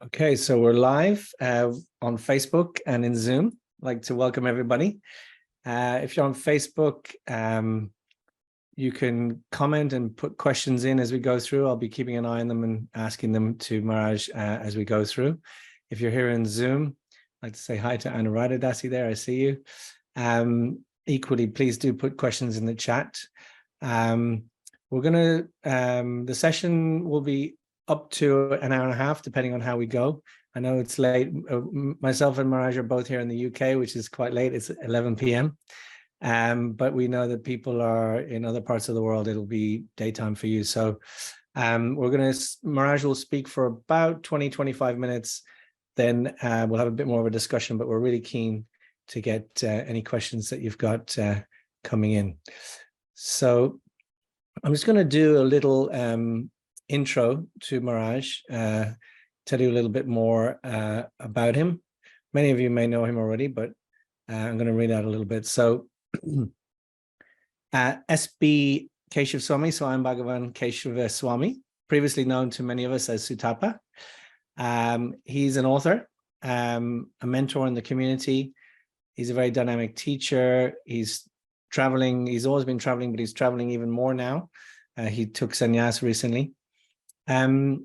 Okay, so we're live on Facebook and in Zoom. I'd like to welcome everybody. If you're on Facebook, you can comment and put questions in as we go through. I'll be keeping an eye on them and asking them to Maharaj as we go through. If you're here in Zoom, I'd like to say hi to Anuradha Dasi there. I see you. Equally, please do put questions in the chat. We're going to, the session will be up to an hour and a half, depending on how we go. I know it's late. Myself and Maharaj are both here in the UK, which is quite late. It's 11 p.m. But we know that people are in other parts of the world. It'll be daytime for you. So Maharaj will speak for about 20, 25 minutes. Then we'll have a bit more of a discussion, but we're really keen to get any questions that you've got coming in. So I'm just going to do a little intro to Maharaj, tell you a little bit more about him. Many of you may know him already, but I'm going to read out a little bit. So SB Keshava Swami, so I'm Bhagavan Keshava Swami, previously known to many of us as Sutapa. He's an author, a mentor in the community. He's a very dynamic teacher. He's traveling. He's always been traveling, but he's traveling even more now. He took sannyas recently. I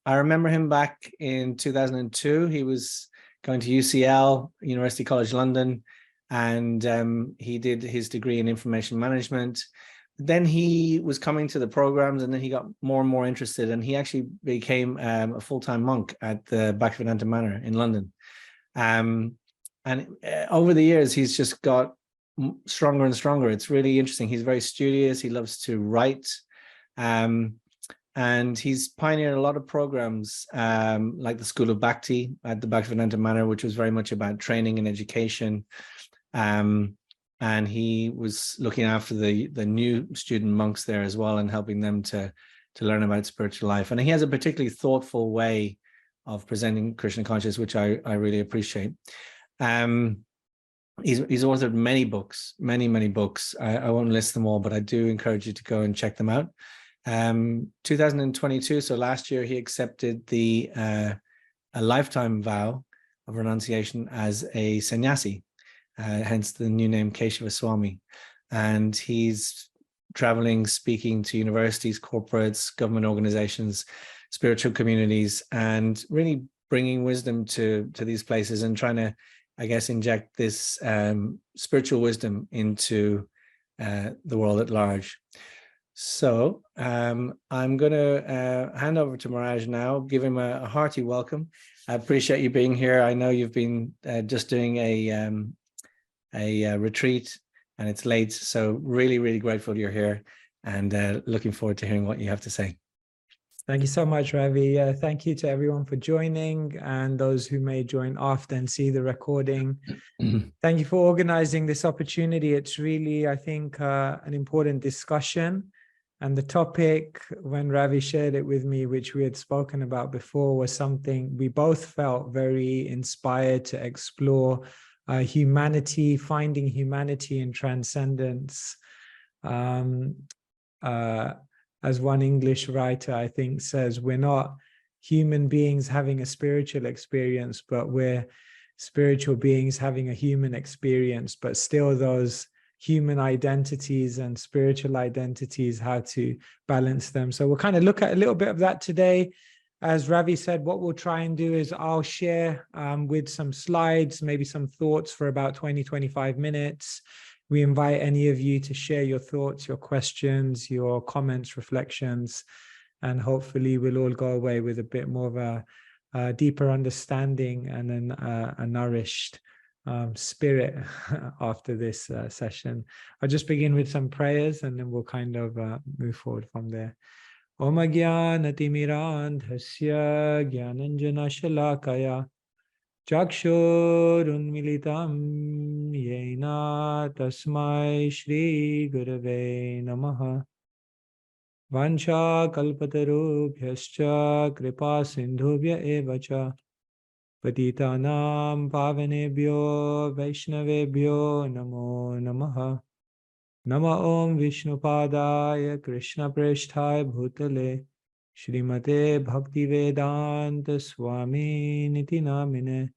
remember him back in 2002. He was going to UCL, University College London, and he did his degree in information management. Then he was coming to the programs, and then he got more and more interested, and he actually became a full-time monk at the Bhaktivedanta Manor in London. And over the years, he's just got stronger and stronger. It's really interesting. He's very studious. He loves to write. And he's pioneered a lot of programs like the School of Bhakti at the Bhaktivedanta Manor, which was very much about training and education. And he was looking after the new student monks there as well and helping them to learn about spiritual life. And he has a particularly thoughtful way of presenting Krishna consciousness, which I really appreciate. He's authored many books, many books. I won't list them all, but I do encourage you to go and check them out. 2022, so last year, he accepted a lifetime vow of renunciation as a sannyasi, hence the new name Keshava Swami. And he's traveling, speaking to universities, corporates, government organizations, spiritual communities, and really bringing wisdom to these places and trying to, I guess, inject this spiritual wisdom into the world at large. So I'm going to hand over to Maharaj now, give him a hearty welcome. I appreciate you being here. I know you've been just doing a retreat and it's late, so really grateful you're here and looking forward to hearing what you have to say. Thank you so much, Ravi. Thank you to everyone for joining and those who may join after and see the recording. Thank you for organizing this opportunity. It's really, I think, an important discussion. And the topic, when Ravi shared it with me, which we had spoken about before, was something we both felt very inspired to explore, humanity, finding humanity in transcendence. As one English writer, I think, says, we're not human beings having a spiritual experience, but we're spiritual beings having a human experience, but still those human identities and spiritual identities, how to balance them. So we'll kind of look at a little bit of that today. As Ravi said, what we'll try and do is I'll share with some slides, maybe some thoughts for about 20, 25 minutes. We invite any of you to share your thoughts, your questions, your comments, reflections, and hopefully we'll all go away with a bit more of a deeper understanding and then a nourished spirit after this session. I'll just begin with some prayers and then we'll kind of move forward from there. Om Gyana Timirandhasya Gyananjana Shalakaya Chakshurunmilitam Yena Tasmai Shri Gurave Namaha Vancha Kalpatarubhyascha Kripa Sindhubhya Evacha Patitanam Pavanebhyo Vaishnavebhyo Namo Namaha Nama Om Vishnupadaya Krishna Preshthaya Bhutale Shrimate Bhaktivedanta Swami Niti Namine.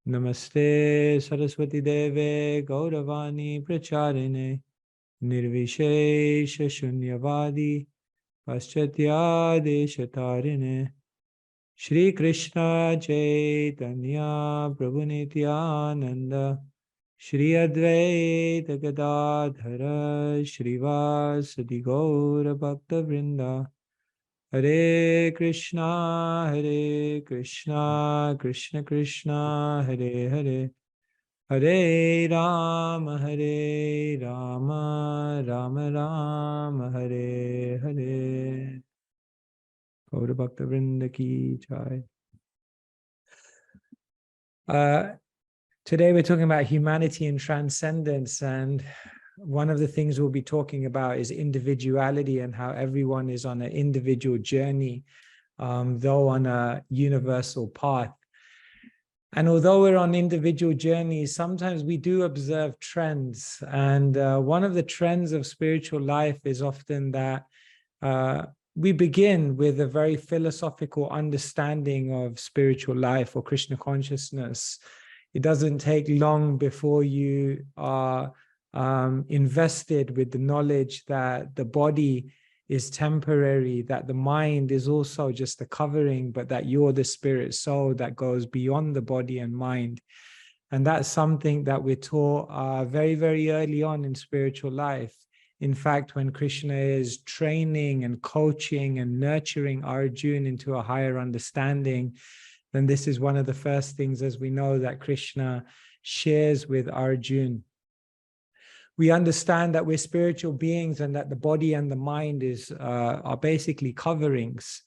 Namaste Saraswati Deve Gauravani Pracharine. Nirvishesha Shunyavadi Paschatya Deshatarine. Shri Krishna Chaitanya Prabhu Nityananda Shri Advaita Gadadhara Shrivasadi Gaura Bhakta Vrinda. Hare Krishna Krishna Krishna Hare Hare Hare Rama Rama Rama Hare Hare. Gaura Bhakta Vrinda ki jai. Today we're talking about humanity and transcendence, and one of the things we'll be talking about is individuality and how everyone is on an individual journey, though on a universal path. And although we're on individual journeys, sometimes we do observe trends. And one of the trends of spiritual life is often that we begin with a very philosophical understanding of spiritual life or Krishna consciousness. It doesn't take long before you are invested with the knowledge that the body is temporary, that the mind is also just a covering, but that you're the spirit soul that goes beyond the body and mind. And that's something that we're taught very, very early on in spiritual life. In fact, when Krishna is training and coaching and nurturing Arjuna into a higher understanding, then this is one of the first things, as we know, that Krishna shares with Arjuna. We understand that we're spiritual beings and that the body and the mind are basically coverings.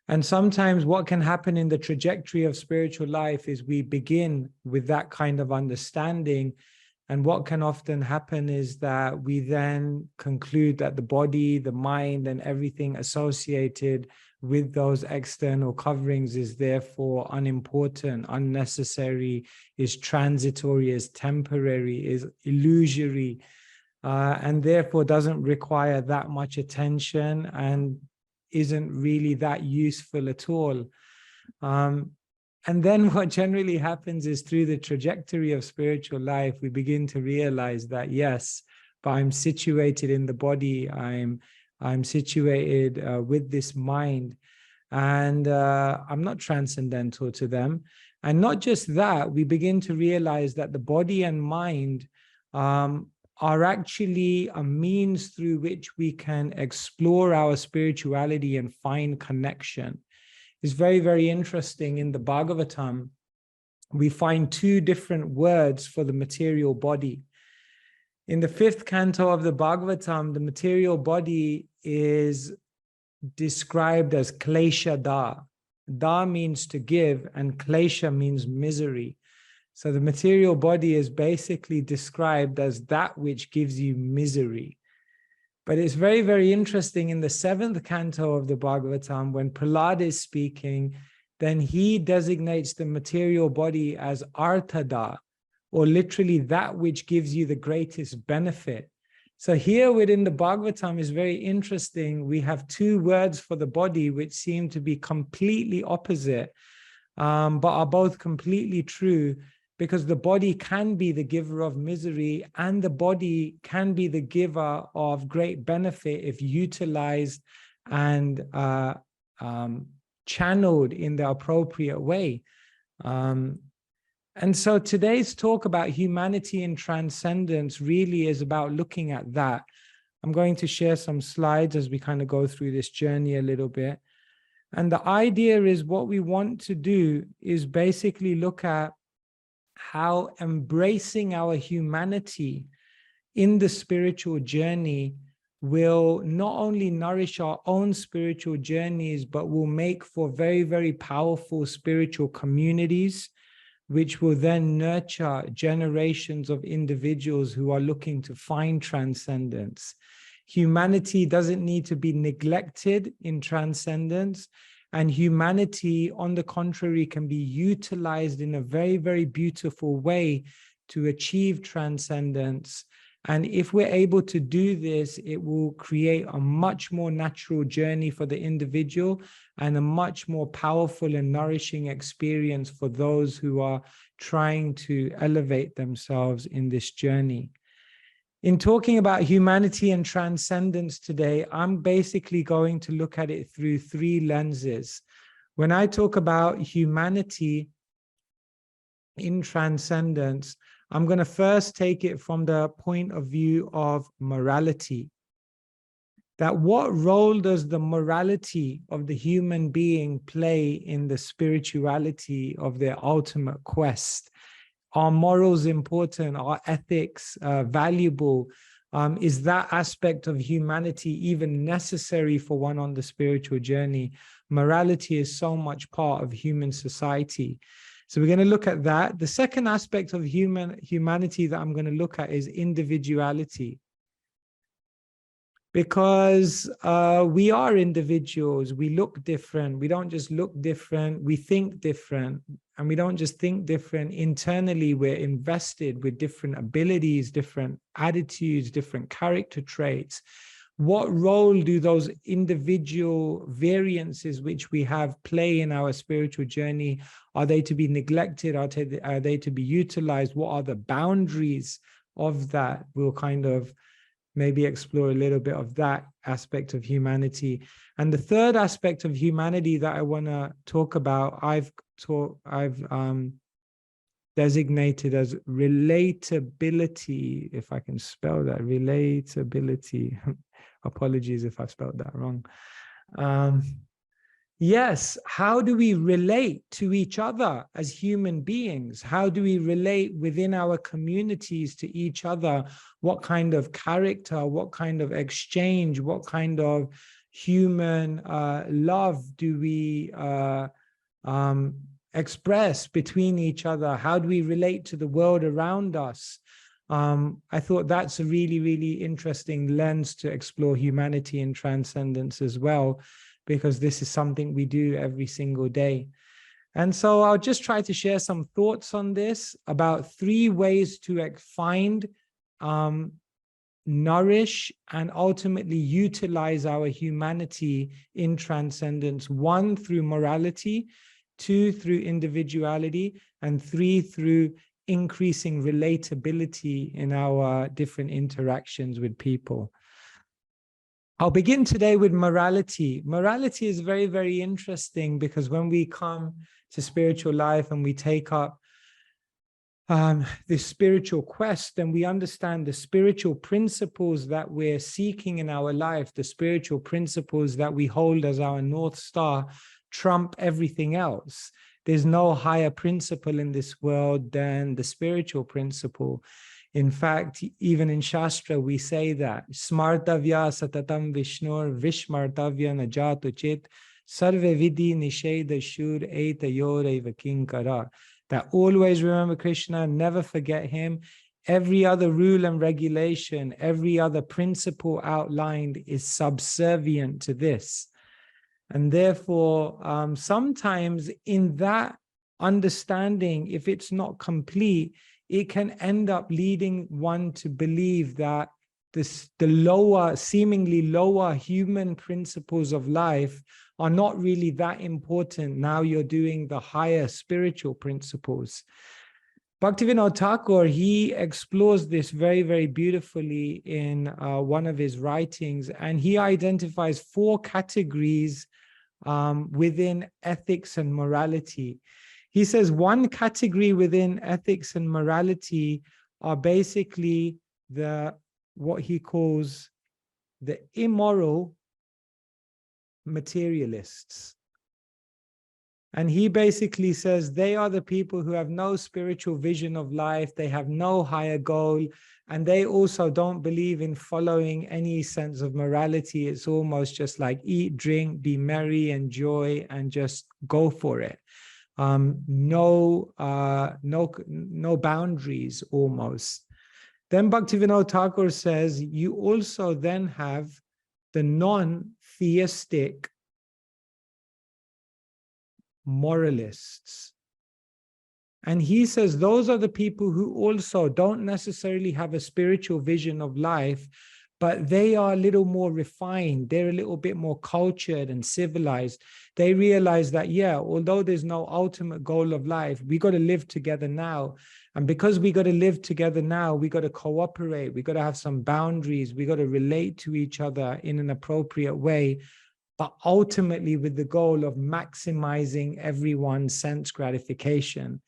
And sometimes what can happen in the trajectory of spiritual life is we begin with that kind of understanding. And what can often happen is that we then conclude that the body, the mind, and everything associated with those external coverings is therefore unimportant, unnecessary, is transitory, is temporary, is illusory, and therefore doesn't require that much attention and isn't really that useful at all. And then what generally happens is through the trajectory of spiritual life, we begin to realize that, yes, but I'm situated in the body, I'm situated with this mind, and I'm not transcendental to them. And not just that, we begin to realize that the body and mind are actually a means through which we can explore our spirituality and find connection. It's very, very interesting. In the Bhagavatam, we find two different words for the material body. In the 5th canto of the Bhagavatam, the material body is described as klesha da. Da means to give, and klesha means misery. So the material body is basically described as that which gives you misery. But it's very, very interesting in the 7th canto of the Bhagavatam, when Prahlad is speaking, then he designates the material body as arthada, or literally that which gives you the greatest benefit. So here within the Bhagavatam is very interesting. We have two words for the body which seem to be completely opposite, but are both completely true. Because the body can be the giver of misery and the body can be the giver of great benefit if utilized and channeled in the appropriate way. And so today's talk about humanity and transcendence really is about looking at that. I'm going to share some slides as we kind of go through this journey a little bit. And the idea is what we want to do is basically look at how embracing our humanity in the spiritual journey will not only nourish our own spiritual journeys, but will make for very, very powerful spiritual communities, which will then nurture generations of individuals who are looking to find transcendence. Humanity doesn't need to be neglected in transcendence. And humanity, on the contrary, can be utilized in a very, very beautiful way to achieve transcendence. And if we're able to do this, it will create a much more natural journey for the individual and a much more powerful and nourishing experience for those who are trying to elevate themselves in this journey. In talking about humanity and transcendence today, I'm basically going to look at it through three lenses. When I talk about humanity in transcendence, I'm going to first take it from the point of view of morality. That what role does the morality of the human being play in the spirituality of their ultimate quest? Are morals important? Are ethics valuable? Is that aspect of humanity even necessary for one on the spiritual journey? Morality is so much part of human society. So we're going to look at that. The second aspect of humanity that I'm going to look at is individuality. Because we are individuals, we look different. We don't just look different, we think different. And we don't just think different. Internally, we're invested with different abilities, different attitudes, different character traits. What role do those individual variances which we have play in our spiritual journey? Are they to be neglected? Are they to be utilized? What are the boundaries of that? We'll kind of maybe explore a little bit of that aspect of humanity. And the third aspect of humanity that I want to talk about, I've designated as relatability, if I can spell that, relatability. Apologies if I spelled that wrong. Yes, how do we relate to each other as human beings? How do we relate within our communities to each other? What kind of character, what kind of exchange, what kind of human love do we express between each other? How do we relate to the world around us? I thought that's a really, really interesting lens to explore humanity and transcendence as well, because this is something we do every single day. And so I'll just try to share some thoughts on this about three ways to find, nourish, and ultimately utilize our humanity in transcendence. One, through morality; two, through individuality; and three, through increasing relatability in our different interactions with people. I'll begin today with morality. Morality is very, very interesting, because when we come to spiritual life and we take up this spiritual quest, then we understand the spiritual principles that we're seeking in our life, the spiritual principles that we hold as our North Star, trump everything else. There's no higher principle in this world than the spiritual principle. In fact, even in Shastra, we say that Smartavya satatam Vishnur Vishmartavya najato chit sarve vidhi nisheda shur etayoreva kinkara. That always remember Krishna, never forget him. Every other rule and regulation, every other principle outlined is subservient to this. And therefore, sometimes in that understanding, if it's not complete, it can end up leading one to believe that the lower, seemingly lower human principles of life are not really that important. Now you're doing the higher spiritual principles. Bhaktivinoda Thakur, he explores this very, very beautifully in one of his writings, and he identifies 4 categories within ethics and morality. He says one category within ethics and morality are basically what he calls the immoral materialists. And he basically says they are the people who have no spiritual vision of life, they have no higher goal, and they also don't believe in following any sense of morality. It's almost just like eat, drink, be merry, enjoy, and just go for it. No boundaries almost. Then Bhaktivinoda Thakur says you also then have the non-theistic moralists. And he says those are the people who also don't necessarily have a spiritual vision of life, but they are a little more refined. They're a little bit more cultured and civilized. They realize that, yeah, although there's no ultimate goal of life, we got to live together now. And because we got to live together now, we got to cooperate. We got to have some boundaries. We got to relate to each other in an appropriate way, but ultimately with the goal of maximizing everyone's sense gratification.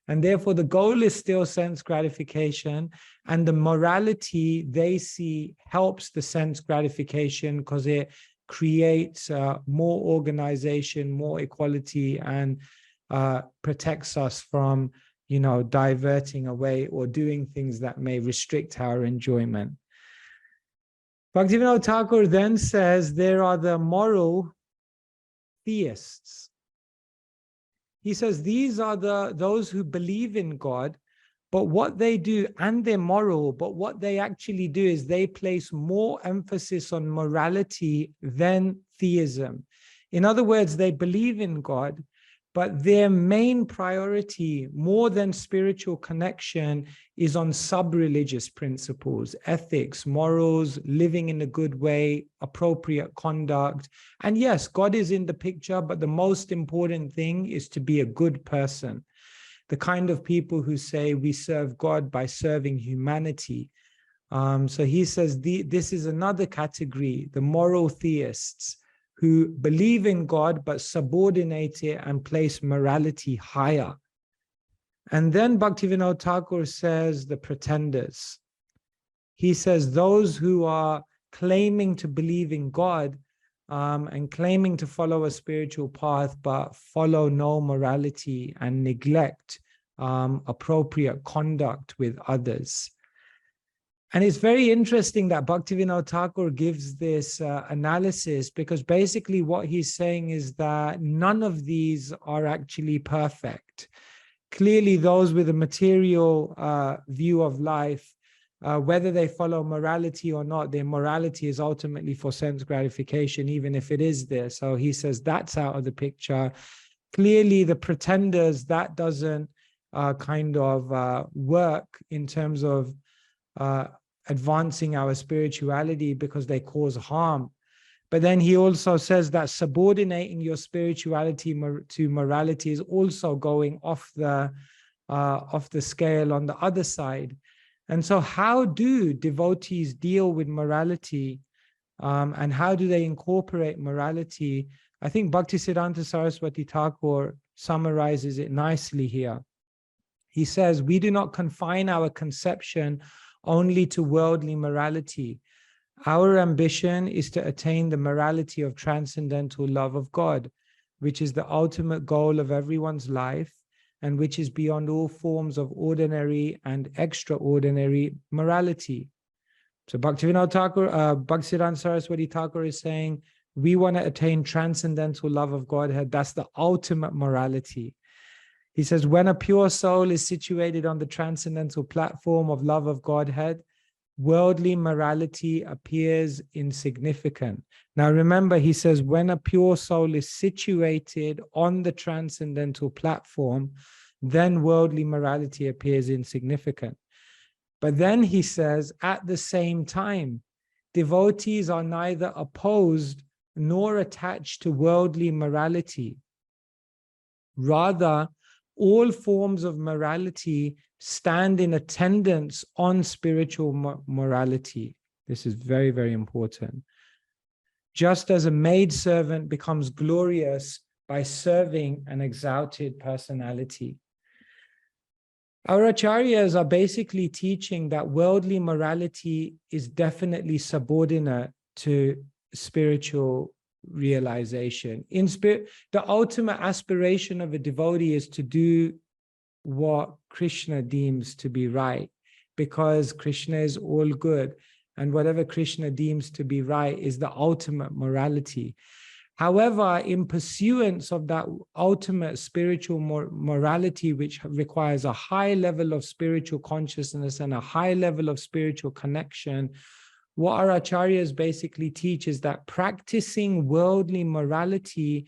And therefore, the goal is still sense gratification, and the morality they see helps the sense gratification because it creates more organization, more equality, and protects us from, diverting away or doing things that may restrict our enjoyment. Bhaktivinoda Thakur then says there are the moral theists. He says these are those who believe in God, but what they do, and they're moral, but what they actually do is they place more emphasis on morality than theism. In other words, they believe in God, but their main priority, more than spiritual connection, is on sub-religious principles, ethics, morals, living in a good way, appropriate conduct. And yes, God is in the picture, but the most important thing is to be a good person. The kind of people who say we serve God by serving humanity. So he says this is another category, the moral theists, who believe in God but subordinate it and place morality higher. And then Bhaktivinoda Thakur says the pretenders. He says those who are claiming to believe in God and claiming to follow a spiritual path but follow no morality and neglect appropriate conduct with others. And it's very interesting that Bhaktivinoda Thakur gives this analysis, because basically what he's saying is that none of these are actually perfect. Clearly, those with a material view of life, whether they follow morality or not, their morality is ultimately for sense gratification, even if it is there. So he says that's out of the picture. Clearly, the pretenders, that doesn't work in terms of advancing our spirituality because they cause harm. But then he also says that subordinating your spirituality to morality is also going off the scale on the other side. And so how do devotees deal with morality and how do they incorporate morality? I think Bhaktisiddhanta Saraswati Thakur summarizes it nicely here. He says, we do not confine our conception only to worldly morality. Our ambition is to attain the morality of transcendental love of God, which is the ultimate goal of everyone's life and which is beyond all forms of ordinary and extraordinary morality. So Bhaktivinoda Thakur, Bhaktisiddhanta Saraswati Thakur is saying, we want to attain transcendental love of Godhead. That's the ultimate morality. He says, when a pure soul is situated on the transcendental platform of love of Godhead, worldly morality appears insignificant. Now remember, he says, when a pure soul is situated on the transcendental platform, then worldly morality appears insignificant. But then he says, at the same time, devotees are neither opposed nor attached to worldly morality. Rather, all forms of morality stand in attendance on spiritual morality. This is very, very important. Just as a maidservant becomes glorious by serving an exalted personality. Our acharyas are basically teaching that worldly morality is definitely subordinate to spiritual realization. In spirit, the ultimate aspiration of a devotee is to do what Krishna deems to be right, because Krishna is all good, and whatever Krishna deems to be right is the ultimate morality. However, in pursuance of that ultimate spiritual morality, which requires a high level of spiritual consciousness and a high level of spiritual connection, what our acharyas basically teach is that practicing worldly morality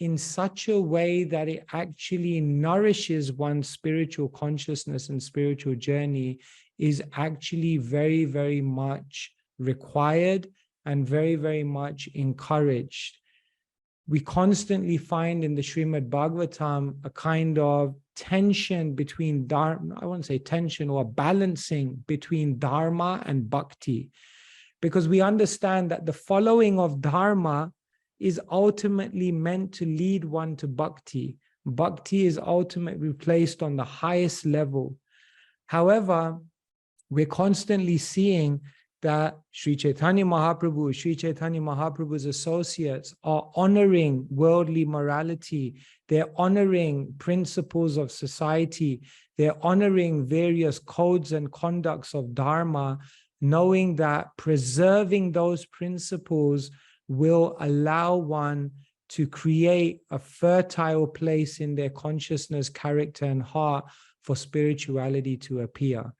in such a way that it actually nourishes one's spiritual consciousness and spiritual journey is actually very, very much required and very, very much encouraged. We constantly find in the Srimad Bhagavatam a kind of tension between dharma, I won't say tension, or balancing between dharma and bhakti, because we understand that the following of dharma is ultimately meant to lead one to bhakti. Bhakti is ultimately placed on the highest level. However, we're constantly seeing that Sri Chaitanya Mahaprabhu's associates are honoring worldly morality. They're honoring principles of society. They're honoring various codes and conducts of dharma, knowing that preserving those principles will allow one to create a fertile place in their consciousness, character, and heart for spirituality to appear.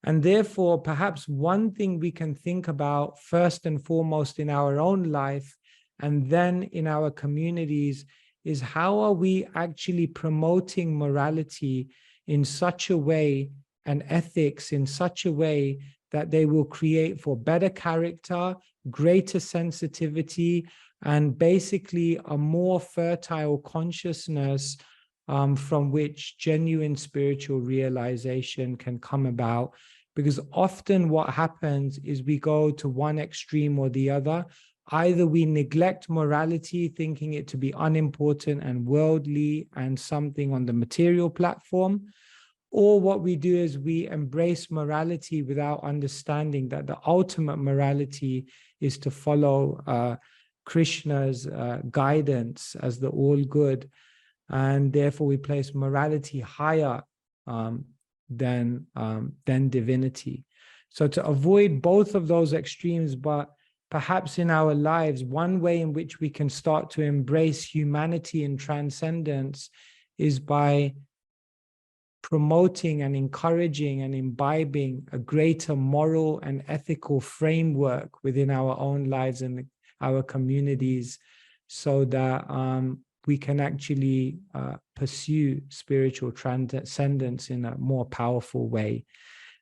And therefore, perhaps one thing we can think about first and foremost in our own life and then in our communities is how are we actually promoting morality in such a way and ethics in such a way that they will create for better character, greater sensitivity, and basically a more fertile consciousness from which genuine spiritual realization can come about. Because often what happens is we go to one extreme or the other. Either we neglect morality, thinking it to be unimportant and worldly and something on the material platform, or what we do is we embrace morality without understanding that the ultimate morality is to follow Krishna's guidance as the all-good. And therefore we place morality higher than divinity. So to avoid both of those extremes, but perhaps in our lives, one way in which we can start to embrace humanity and transcendence is by promoting and encouraging and imbibing a greater moral and ethical framework within our own lives and our communities, so that we can actually pursue spiritual transcendence in a more powerful way.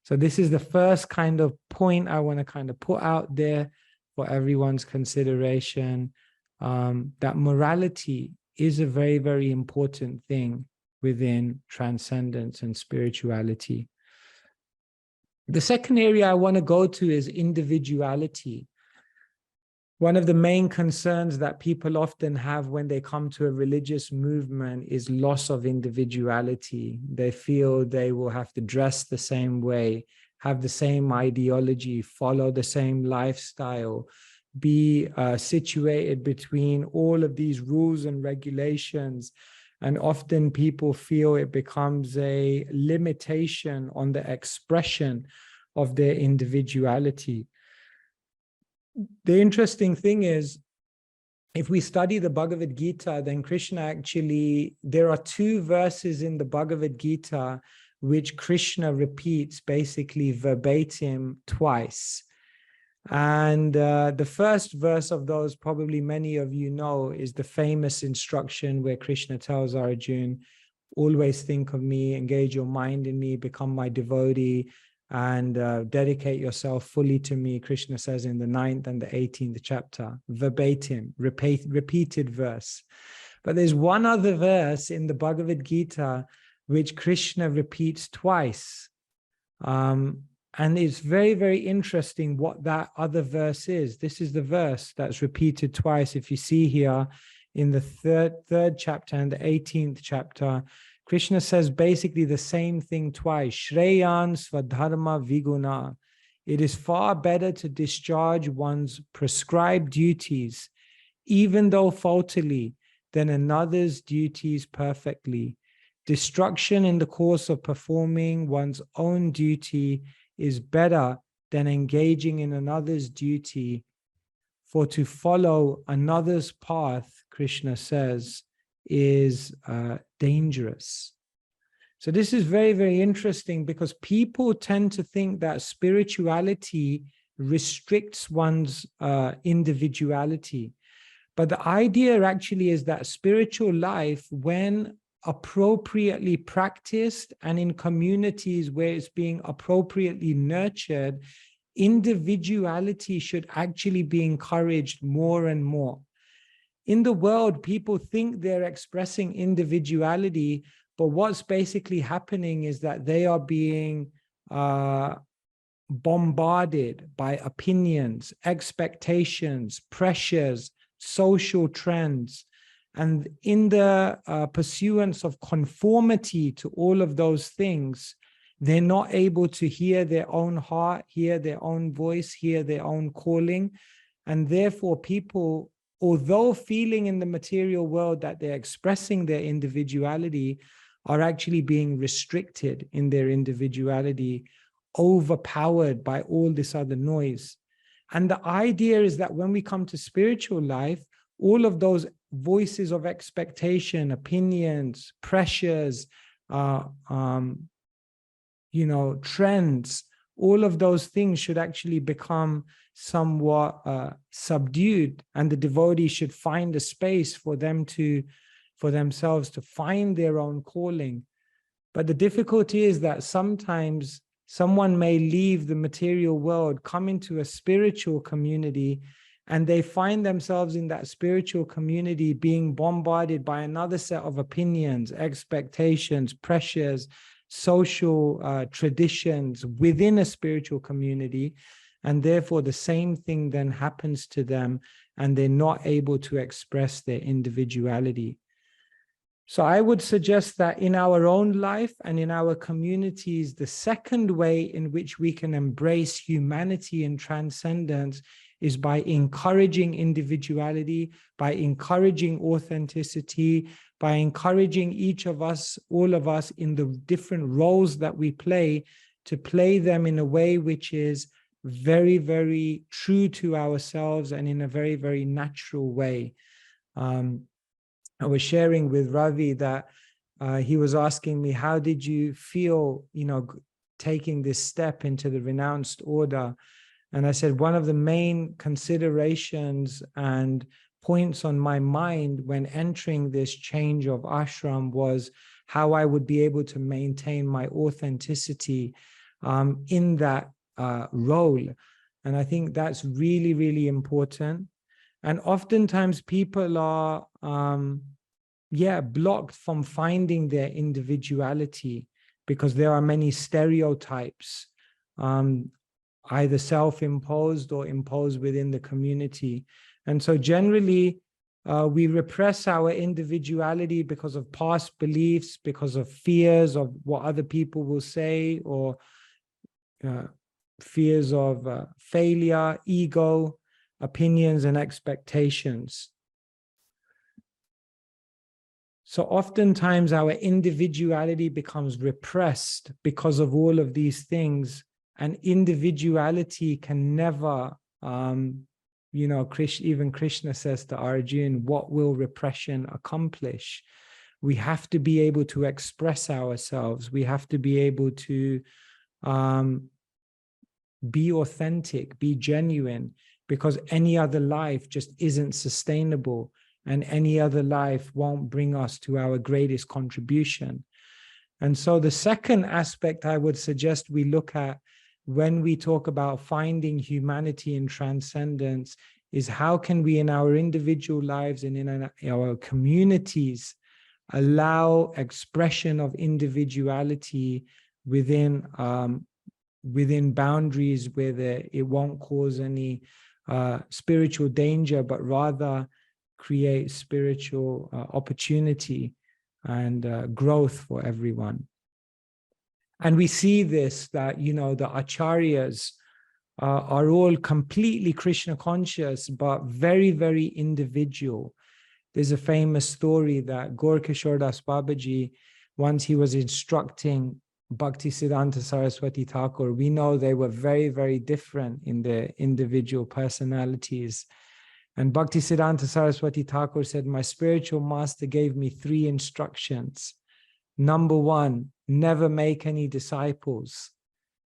So this is the first kind of point I want to kind of put out there for everyone's consideration, that morality is a very, very important thing within transcendence and spirituality. The second area I want to go to is individuality. One of the main concerns that people often have when they come to a religious movement is loss of individuality. They feel they will have to dress the same way, have the same ideology, follow the same lifestyle, be situated between all of these rules and regulations. And often people feel it becomes a limitation on the expression of their individuality. The interesting thing is, if we study the Bhagavad Gita, then Krishna actually, there are two verses in the Bhagavad Gita which Krishna repeats basically verbatim twice. And the first verse of those, probably many of you know, is the famous instruction where Krishna tells Arjuna, always think of me, engage your mind in me, become my devotee, and dedicate yourself fully to me, Krishna says in the 9th and the 18th chapter, verbatim, repeated verse. But there's one other verse in the Bhagavad Gita which Krishna repeats twice. And it's very, very interesting what that other verse is. This is the verse that's repeated twice. If you see here in the third chapter and the 18th chapter, Krishna says basically the same thing twice. Shreyan Swadharma Viguna. It is far better to discharge one's prescribed duties, even though faultily, than another's duties perfectly. Destruction in the course of performing one's own duty is better than engaging in another's duty. For to follow another's path, Krishna says, is dangerous. So this is very, very interesting, because people tend to think that spirituality restricts one's individuality. But the idea actually is that spiritual life, when appropriately practiced and in communities where it's being appropriately nurtured, individuality should actually be encouraged more and more. In the world, people think they're expressing individuality, but what's basically happening is that they are being bombarded by opinions, expectations, pressures, social trends. And in the pursuance of conformity to all of those things, they're not able to hear their own heart, hear their own voice, hear their own calling. And therefore, people, although feeling in the material world that they're expressing their individuality, are actually being restricted in their individuality, overpowered by all this other noise. And the idea is that when we come to spiritual life, all of those voices of expectation, opinions, pressures, trends, all of those things should actually become somewhat subdued, and the devotee should find a space for themselves to find their own calling. But the difficulty is that sometimes someone may leave the material world, come into a spiritual community, and they find themselves in that spiritual community being bombarded by another set of opinions, expectations, pressures, social traditions within a spiritual community. And therefore, the same thing then happens to them, and they're not able to express their individuality. So I would suggest that in our own life and in our communities, the second way in which we can embrace humanity and transcendence is by encouraging individuality, by encouraging authenticity, by encouraging each of us, all of us, in the different roles that we play, to play them in a way which is very, very true to ourselves and in a very, very natural way. I was sharing with Ravi that he was asking me, how did you feel, taking this step into the renounced order? And I said, one of the main considerations and points on my mind when entering this change of ashram was how I would be able to maintain my authenticity in that role. And I think that's really, really important. And oftentimes people are, blocked from finding their individuality because there are many stereotypes, either self-imposed or imposed within the community. And so generally, we repress our individuality because of past beliefs, because of fears of what other people will say, or fears of failure, ego, opinions, and expectations. So oftentimes our individuality becomes repressed because of all of these things, and individuality can never, even Krishna says to Arjuna, what will repression accomplish? We have to be able to express ourselves. We have to be able to be authentic, be genuine, because any other life just isn't sustainable, and any other life won't bring us to our greatest contribution. And so the second aspect I would suggest we look at when we talk about finding humanity and transcendence is how can we in our individual lives and in our communities allow expression of individuality within boundaries where it won't cause any spiritual danger, but rather create spiritual opportunity and growth for everyone. And we see this, that, the acharyas are all completely Krishna conscious, but very, very individual. There's a famous story that Gaur Kishore Das Babaji, once he was instructing Bhaktisiddhanta Saraswati Thakur, we know they were very, very different in their individual personalities. And Bhaktisiddhanta Saraswati Thakur said, my spiritual master gave me 3 instructions. Number 1, never make any disciples.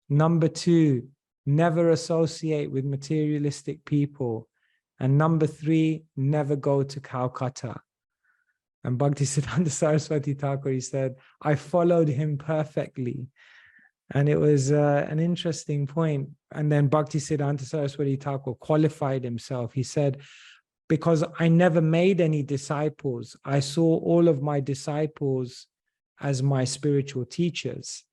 Number 2, never associate with materialistic people. And number 3, never go to Calcutta. And Bhaktisiddhanta Saraswati Thakur, he said, I followed him perfectly. And it was an interesting point. And then Bhaktisiddhanta Saraswati Thakur qualified himself. He said, because I never made any disciples, I saw all of my disciples as my spiritual teachers.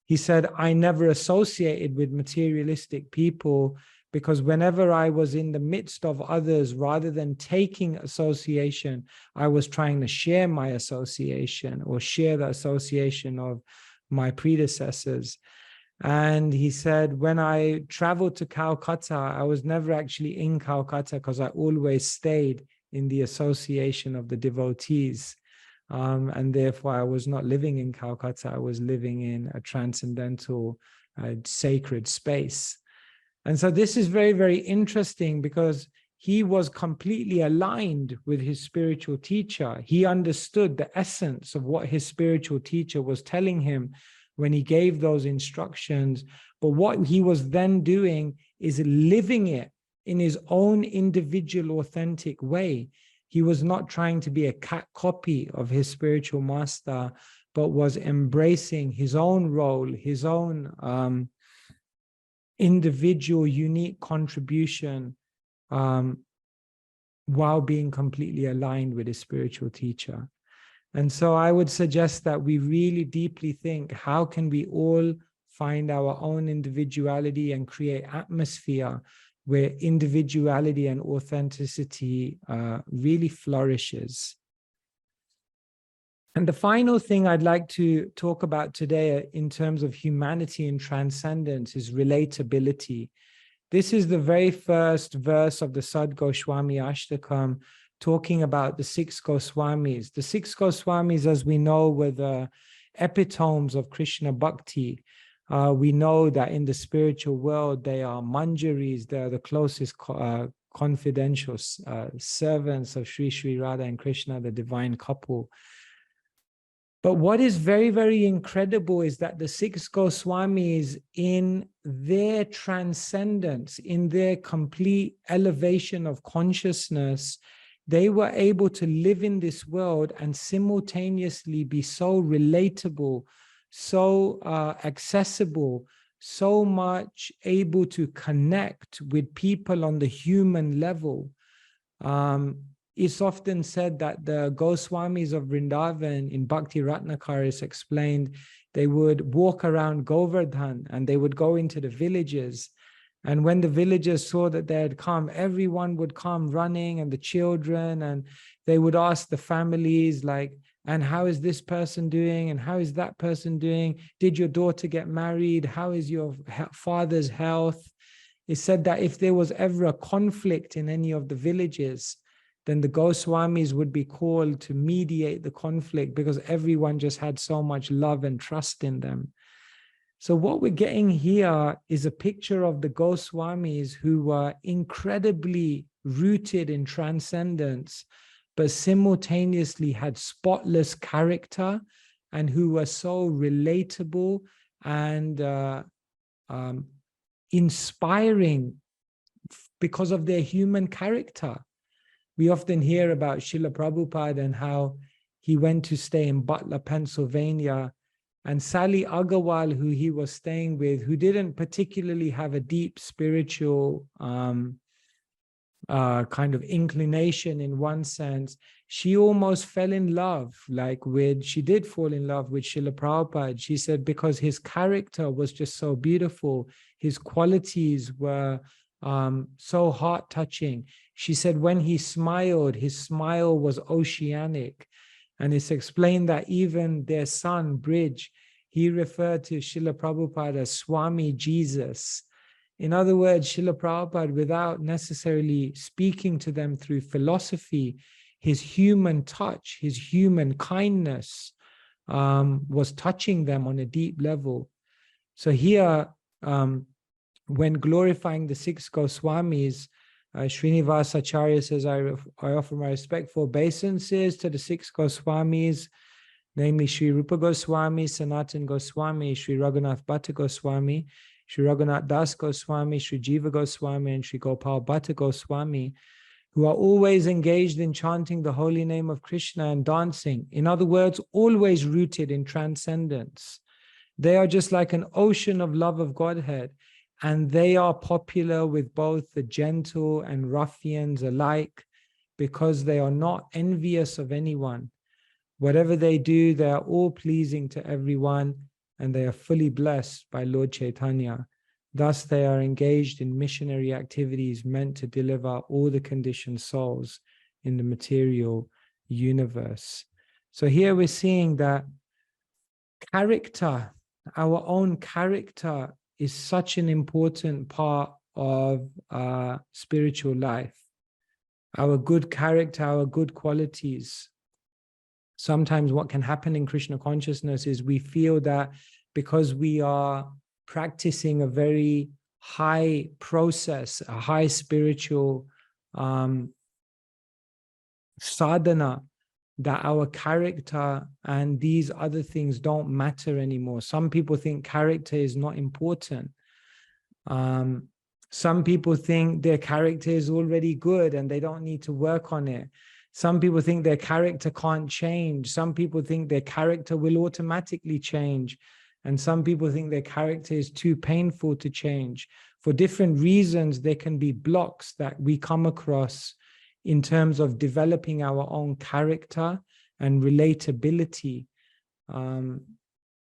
He said, I never associated with materialistic people because whenever I was in the midst of others, rather than taking association, I was trying to share my association or share the association of my predecessors. And he said, when I traveled to Calcutta, I was never actually in Calcutta because I always stayed in the association of the devotees. And therefore, I was not living in Calcutta. I was living in a transcendental, sacred space. And so this is very, very interesting because he was completely aligned with his spiritual teacher. He understood the essence of what his spiritual teacher was telling him when he gave those instructions. But what he was then doing is living it in his own individual, authentic way. He was not trying to be a copy of his spiritual master, but was embracing his own role, his own individual, unique contribution, while being completely aligned with his spiritual teacher. And so I would suggest that we really deeply think, how can we all find our own individuality and create atmosphere where individuality and authenticity really flourishes. And the final thing I'd like to talk about today in terms of humanity and transcendence is relatability. This is the very first verse of the Sad Goswami Ashtakam, talking about the 6 Goswamis. The 6 Goswamis, as we know, were the epitomes of Krishna Bhakti. We know that in the spiritual world, they are manjaris, they are the closest confidential servants of Sri Sri Radha and Krishna, the divine couple. But what is very, very incredible is that the 6 Goswamis, in their transcendence, in their complete elevation of consciousness, they were able to live in this world and simultaneously be so relatable, so accessible, so much able to connect with people on the human level. It's often said that the Goswamis of Vrindavan, in Bhakti Ratnakara is explained, they would walk around Govardhan and they would go into the villages. And when the villagers saw that they had come, everyone would come running, and the children, and they would ask the families, like, and how is this person doing? And how is that person doing? Did your daughter get married? How is your father's health? It said that if there was ever a conflict in any of the villages, then the Goswamis would be called to mediate the conflict because everyone just had so much love and trust in them. So what we're getting here is a picture of the Goswamis who were incredibly rooted in transcendence, but simultaneously had spotless character and who were so relatable and inspiring because of their human character. We often hear about Srila Prabhupada and how he went to stay in Butler, Pennsylvania, and Sally Agarwal, who he was staying with, who didn't particularly have a deep spiritual kind of inclination in one sense, she almost fell in love, she did fall in love with Srila Prabhupada. She said because his character was just so beautiful, his qualities were so heart-touching. She said when he smiled, his smile was oceanic. And it's explained that even their son, Bridge, he referred to Srila Prabhupada as Swami Jesus. In other words, Srila Prabhupada, without necessarily speaking to them through philosophy, his human touch, his human kindness was touching them on a deep level. So here, when glorifying the 6 Goswamis, Srinivas Acharya says, I offer my respectful obeisances to the 6 Goswamis, namely Sri Rupa Goswami, Sanatan Goswami, Sri Raghunath Bhatta Goswami, Sri Raghunath Das Goswami, Sri Jiva Goswami, and Sri Gopal Bhatta Goswami. who are always engaged in chanting the holy name of Krishna and dancing. In other words, always rooted in transcendence. They are just like an ocean of love of Godhead, and they are popular with both the gentle and ruffians alike because they are not envious of anyone. Whatever they do, they are all pleasing to everyone, and they are fully blessed by Lord Chaitanya. Thus, they are engaged in missionary activities meant to deliver all the conditioned souls in the material universe. So here we're seeing that character, our own character, is such an important part of spiritual life. Our good character, our good qualities. Sometimes what can happen in Krishna consciousness is we feel that because we are practicing a very high process, a high spiritual sadhana, that our character and these other things don't matter anymore. Some people think character is not important. Some people think their character is already good and they don't need to work on it. Some people think their character can't change. Some people think their character will automatically change. And some people think their character is too painful to change. For different reasons, there can be blocks that we come across in terms of developing our own character and relatability. And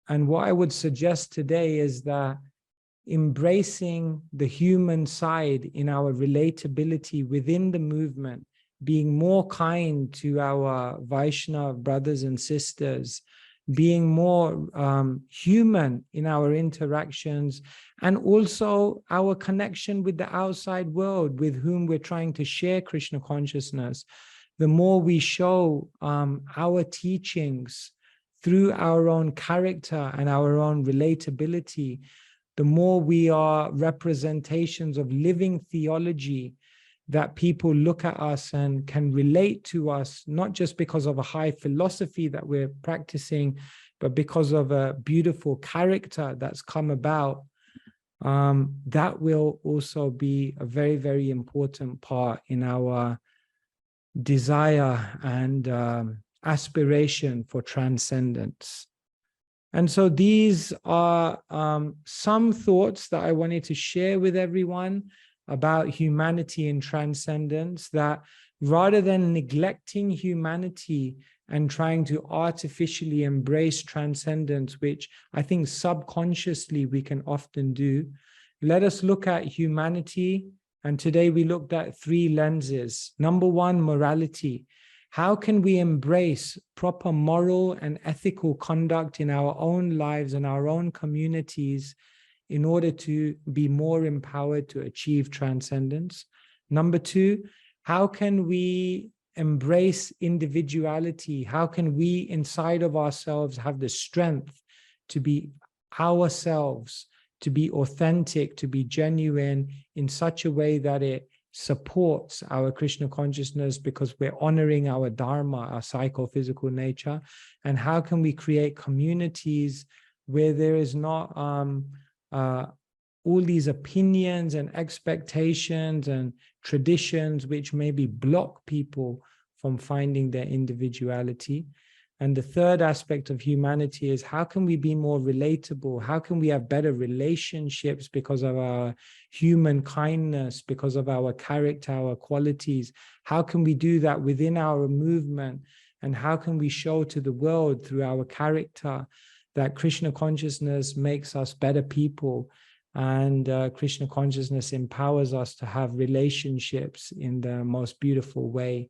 what I would suggest today is that embracing the human side in our relatability within the movement, being more kind to our Vaishnava brothers and sisters, being more human in our interactions, and also our connection with the outside world with whom we're trying to share Krishna consciousness. The more we show our teachings through our own character and our own relatability, the more we are representations of living theology, that people look at us and can relate to us, not just because of a high philosophy that we're practicing, but because of a beautiful character that's come about. That will also be a very, very important part in our desire and aspiration for transcendence. And so these are some thoughts that I wanted to share with everyone about humanity and transcendence, that rather than neglecting humanity and trying to artificially embrace transcendence, which I think subconsciously we can often do, let us look at humanity. And today we looked at three lenses. Number one, morality. How can we embrace proper moral and ethical conduct in our own lives and our own communities in order to be more empowered to achieve transcendence? Number two, how can we embrace individuality? How can we inside of ourselves have the strength to be ourselves, to be authentic, to be genuine in such a way that it supports our Krishna consciousness because we're honoring our dharma, our psychophysical nature? And how can we create communities where there is not all these opinions and expectations and traditions which maybe block people from finding their individuality? And the third aspect of humanity is how can we be more relatable? How can we have better relationships because of our human kindness, because of our character, our qualities? How can we do that within our movement? And how can we show to the world through our character that Krishna consciousness makes us better people, and Krishna consciousness empowers us to have relationships in the most beautiful way?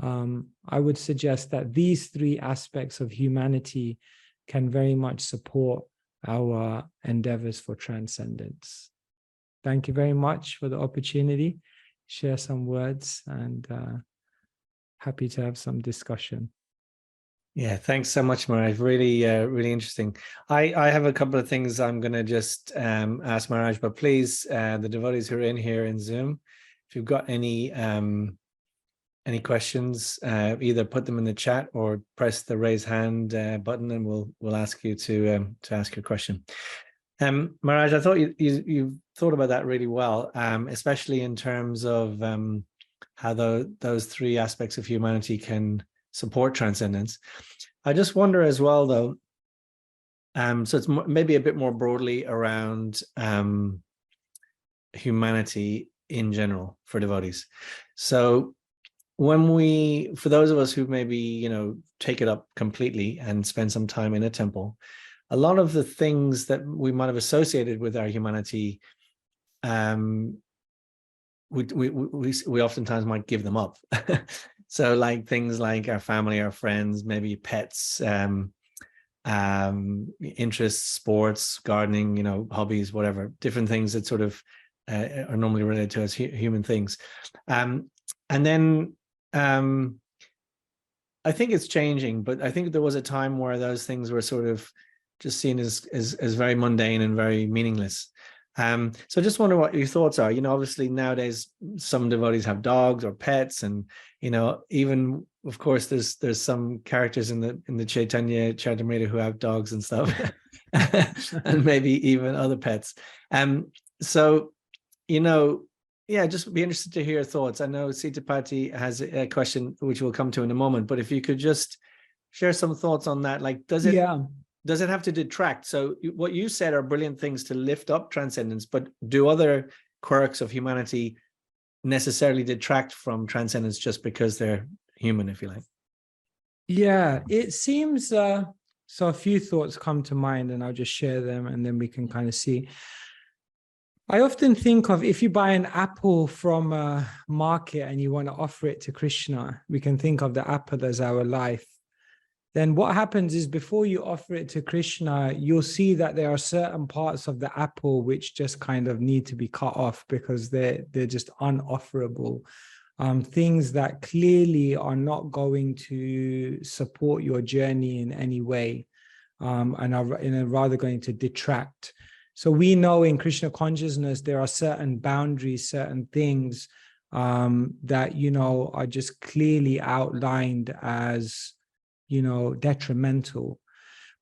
I would suggest that these three aspects of humanity can very much support our endeavors for transcendence. Thank you very much for the opportunity. Share some words, and happy to have some discussion. Yeah, thanks so much, Maharaj. Really, really interesting. I have a couple of things I'm going to just ask Maharaj, but please, the devotees who are in here in Zoom, if you've got any questions, either put them in the chat or press the raise hand button, and we'll ask you to ask your question. Maharaj, I thought you thought about that really well, especially in terms of how those three aspects of humanity can support transcendence. I just wonder as well, though, so it's maybe a bit more broadly around humanity in general for devotees. So for those of us who maybe, take it up completely and spend some time in a temple, a lot of the things that we might have associated with our humanity, we oftentimes might give them up. So like things like our family, our friends, maybe pets, interests, sports, gardening, hobbies, whatever, different things that sort of are normally related to as human things. And then I think it's changing, but I think there was a time where those things were sort of just seen as very mundane and very meaningless. So I just wonder what your thoughts are. Obviously nowadays some devotees have dogs or pets, and even of course there's some characters in the Chaitanya Charitamrita who have dogs and stuff, and maybe even other pets. So yeah, just be interested to hear your thoughts. I know Sitapati has a question which we'll come to in a moment, but if you could just share some thoughts on that. Like, does it have to detract? So what you said are brilliant things to lift up transcendence, but do other quirks of humanity necessarily detract from transcendence just because they're human, if you like? Yeah, it seems, so a few thoughts come to mind, and I'll just share them and then we can kind of see. I often think of, if you buy an apple from a market and you want to offer it to Krishna, we can think of the apple as our life. Then what happens is, before you offer it to Krishna, you'll see that there are certain parts of the apple which just kind of need to be cut off because they're just unofferable. Things that clearly are not going to support your journey in any way, and are rather going to detract. So we know in Krishna consciousness, there are certain boundaries, certain things that, are just clearly outlined as, detrimental.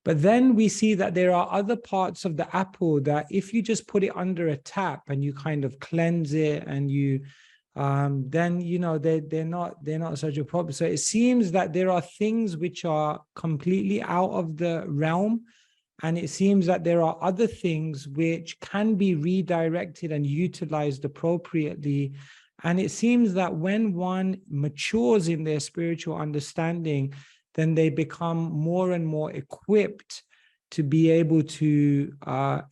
But then we see that there are other parts of the apple that if you just put it under a tap and you kind of cleanse it and you, then, they're not such a problem. So it seems that there are things which are completely out of the realm. And it seems that there are other things which can be redirected and utilized appropriately. And it seems that when one matures in their spiritual understanding, then they become more and more equipped to be able to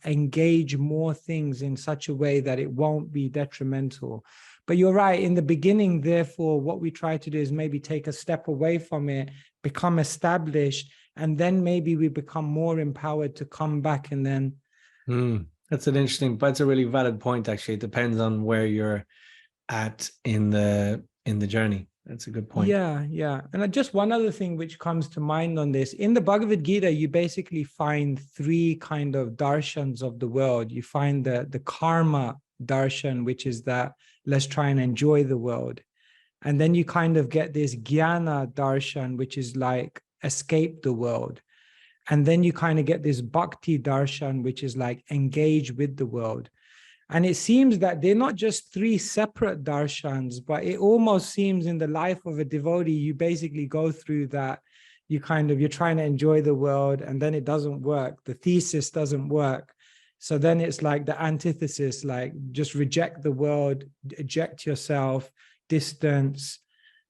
engage more things in such a way that it won't be detrimental. But you're right, in the beginning, therefore, what we try to do is maybe take a step away from it, become established, and then maybe we become more empowered to come back and then. That's a really valid point, actually. It depends on where you're at in the journey. That's a good point. Yeah. And just one other thing which comes to mind on this, in the Bhagavad Gita, you basically find three kind of darshans of the world. You find the karma darshan, which is that let's try and enjoy the world. And then you kind of get this jnana darshan, which is like escape the world. And then you kind of get this bhakti darshan, which is like engage with the world. And it seems that they're not just three separate darshans, but it almost seems in the life of a devotee, you basically go through that. You're trying to enjoy the world, and then it doesn't work. The thesis doesn't work. So then it's like the antithesis, like just reject the world, eject yourself, distance.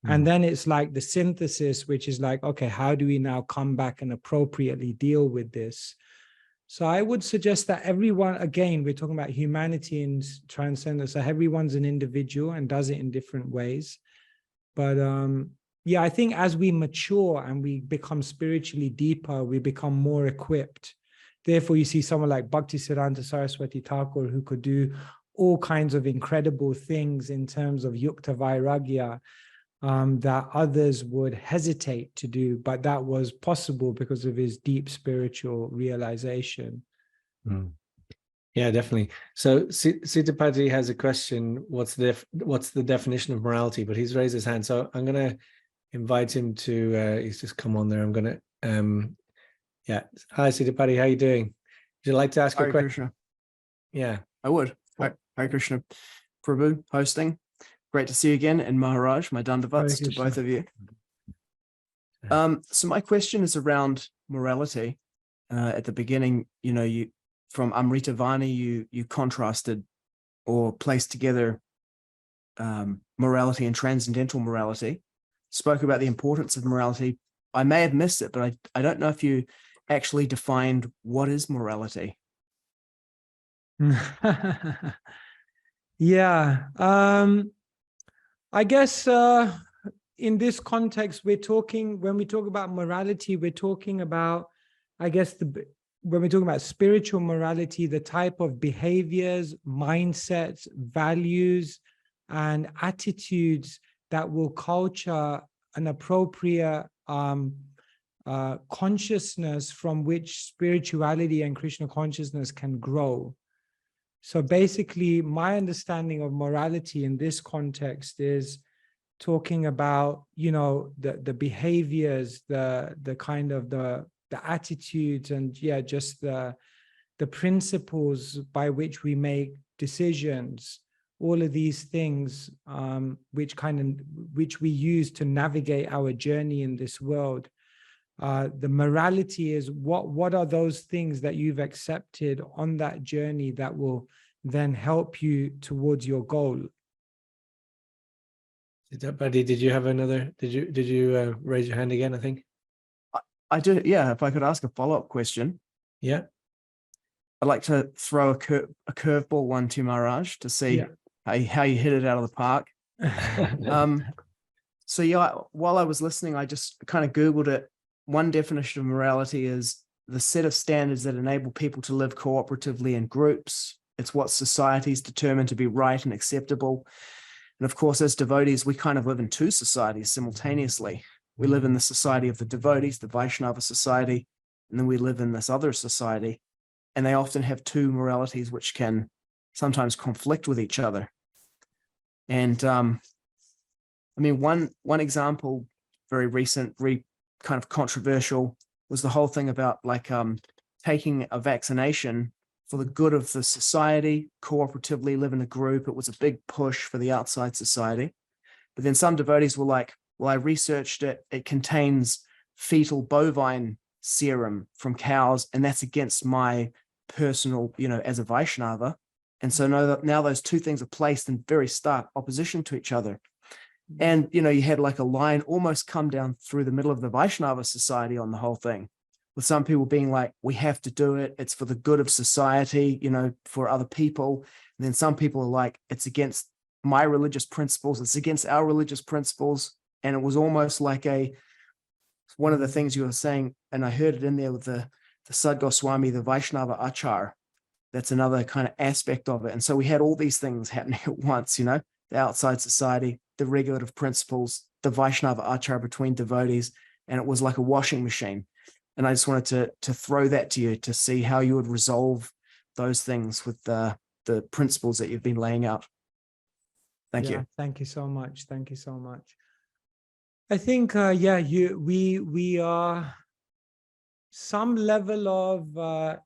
And then it's like the synthesis, which is like, okay, how do we now come back and appropriately deal with this? So I would suggest that everyone, again, we're talking about humanity and transcendence. So everyone's an individual and does it in different ways. But yeah, I think as we mature and we become spiritually deeper, we become more equipped. Therefore, you see someone like Bhaktisiddhanta Saraswati Thakur, who could do all kinds of incredible things in terms of yukta vairagya, that others would hesitate to do, but that was possible because of his deep spiritual realization. Yeah, definitely. So Sitapati has a question. What's the definition of morality? But he's raised his hand, so I'm going to invite him to. He's just come on there. I'm going to. Yeah. Hi, Sitapati. How are you doing? Would you like to ask a question? Krishna. Yeah, I would. Hi, Krishna. Prabhu hosting. Great to see you again, and Maharaj, my Hare dandavats to Krishna. both of you. So my question is around morality. At the beginning, you from Amrita Vani, you contrasted or placed together morality and transcendental morality, spoke about the importance of morality. I may have missed it, but I don't know if you actually defined what is morality. Yeah, I guess in this context, when we talk about morality, we're talking about, I guess, when we're talking about spiritual morality, the type of behaviors, mindsets, values, and attitudes that will culture an appropriate consciousness from which spirituality and Krishna consciousness can grow. So basically, my understanding of morality in this context is talking about, the behaviors, the kind of the attitudes, and just the principles by which we make decisions. All of these things, which we use to navigate our journey in this world. The morality is what are those things that you've accepted on that journey that will then help you towards your goal. Buddy, did you have another? Did you raise your hand again? I think I do. Yeah. If I could ask a follow-up question. Yeah. I'd like to throw a curveball one to Maharaj to see how you hit it out of the park. So while I was listening, I just kind of Googled it. One definition of morality is the set of standards that enable people to live cooperatively in groups. It's what societies determine to be right and acceptable. And of course, as devotees, we kind of live in two societies simultaneously. We live in the society of the devotees, the Vaishnava society, and then we live in this other society. And they often have two moralities which can sometimes conflict with each other. And one example, very recent, kind of controversial, was the whole thing about taking a vaccination for the good of the society, cooperatively live in a group. It was a big push for the outside society. But then some devotees were like, well, I researched it. It contains fetal bovine serum from cows, and that's against my personal, as a Vaishnava. And so now those two things are placed in very stark opposition to each other. And, you had like a line almost come down through the middle of the Vaishnava society on the whole thing, with some people being like, we have to do it. It's for the good of society, for other people. And then some people are like, it's against my religious principles. It's against our religious principles. And it was almost like one of the things you were saying, and I heard it in there with the Sad Goswami, the Vaishnava Achar. That's another kind of aspect of it. And so we had all these things happening at once, the outside society, the regulative principles, the Vaishnava Achar between devotees, and it was like a washing machine. And I just wanted to throw that to you to see how you would resolve those things with the principles that you've been laying out. Thank you. Thank you so much. Thank you so much. I think, we are some level of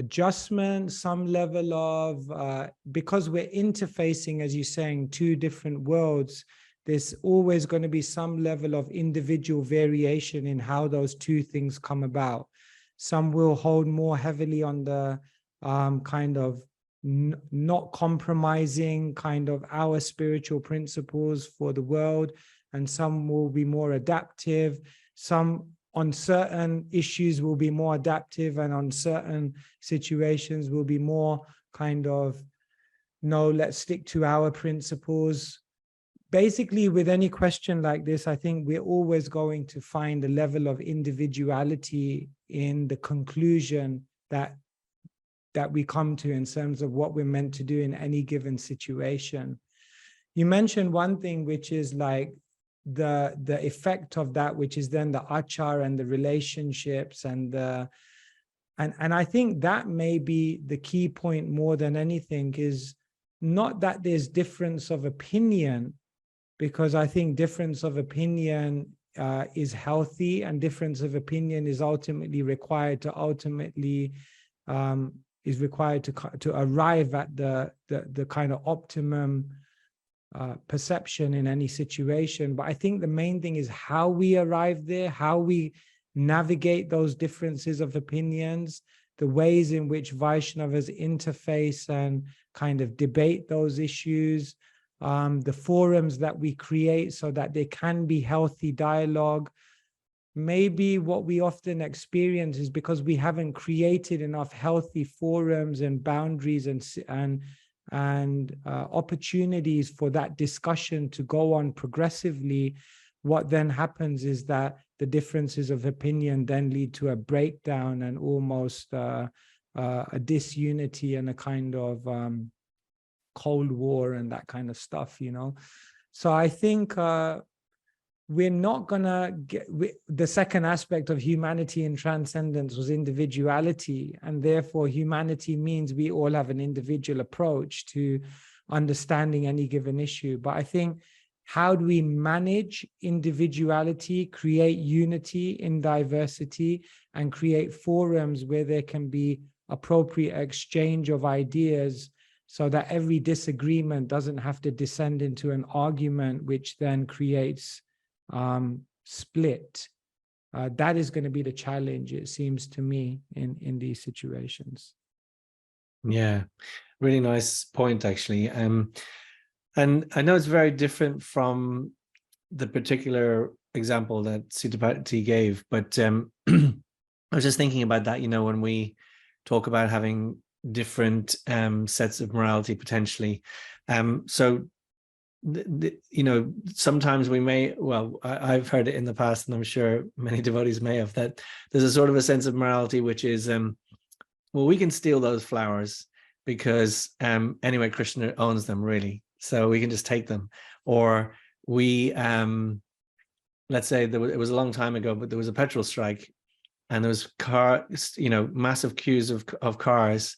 adjustment, some level of, because we're interfacing, as you're saying, two different worlds, there's always going to be some level of individual variation in how those two things come about. Some will hold more heavily on the kind of not compromising kind of our spiritual principles for the world, and some will be more adaptive. Some on certain issues will be more adaptive, and on certain situations will be more kind of, no, let's stick to our principles. Basically, with any question like this, I think we're always going to find a level of individuality in the conclusion that we come to in terms of what we're meant to do in any given situation. You mentioned one thing, which is like the effect of that, which is then the achar and the relationships and I think that may be the key point more than anything, is not that there's difference of opinion, because I think difference of opinion is healthy, and difference of opinion is ultimately required to arrive at the kind of optimum perception in any situation. But I think the main thing is how we arrive there, how we navigate those differences of opinions, the ways in which Vaishnavas interface and kind of debate those issues, the forums that we create so that there can be healthy dialogue. Maybe what we often experience is because we haven't created enough healthy forums and boundaries and opportunities for that discussion to go on progressively. What then happens is that the differences of opinion then lead to a breakdown and almost a disunity and a kind of Cold War and that kind of stuff, you know. So I think we're not gonna get the second aspect of humanity and transcendence was individuality, and therefore humanity means we all have an individual approach to understanding any given issue. But I think, how do we manage individuality, create unity in diversity, and create forums where there can be appropriate exchange of ideas so that every disagreement doesn't have to descend into an argument, which then creates split. That is going to be the challenge, it seems to me, in these situations. Yeah, really nice point, actually. And I know it's very different from the particular example that Sitapati gave, but I was just thinking about that, you know, when we talk about having different sets of morality potentially. So, you know, sometimes we may, well, I've heard it in the past, and I'm sure many devotees may have, that there's a sort of a sense of morality which is, well, we can steal those flowers because anyway, Krishna owns them, really. So we can just take them. Or we, let's say it was a long time ago, but there was a petrol strike, and there was massive queues of cars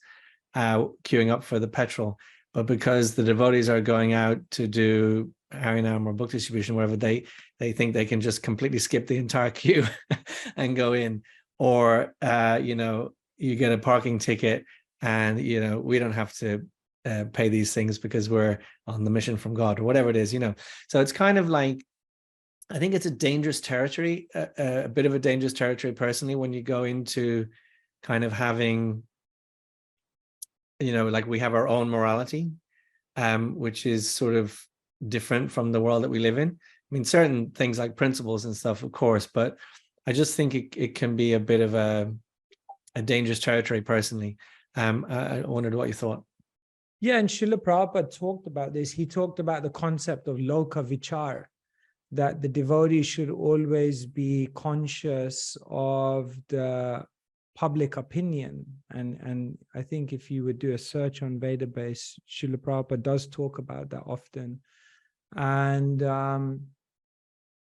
queuing up for the petrol. But because the devotees are going out to do Harinam or book distribution, wherever, they think they can just completely skip the entire queue and go in. Or, you get a parking ticket and, we don't have to pay these things because we're on the mission from God, or whatever it is, So it's kind of like, I think it's a dangerous territory, a bit of a dangerous territory personally, when you go into kind of having, like we have our own morality, which is sort of different from the world that we live in. I mean, certain things like principles and stuff, of course, but I just think it can be a bit of a dangerous territory personally. I wondered what you thought. Yeah, and Srila Prabhupada talked about this. He talked about the concept of loka vichar, that the devotee should always be conscious of the public opinion. And I think if you would do a search on Vedabase, Srila Prabhupada does talk about that often. And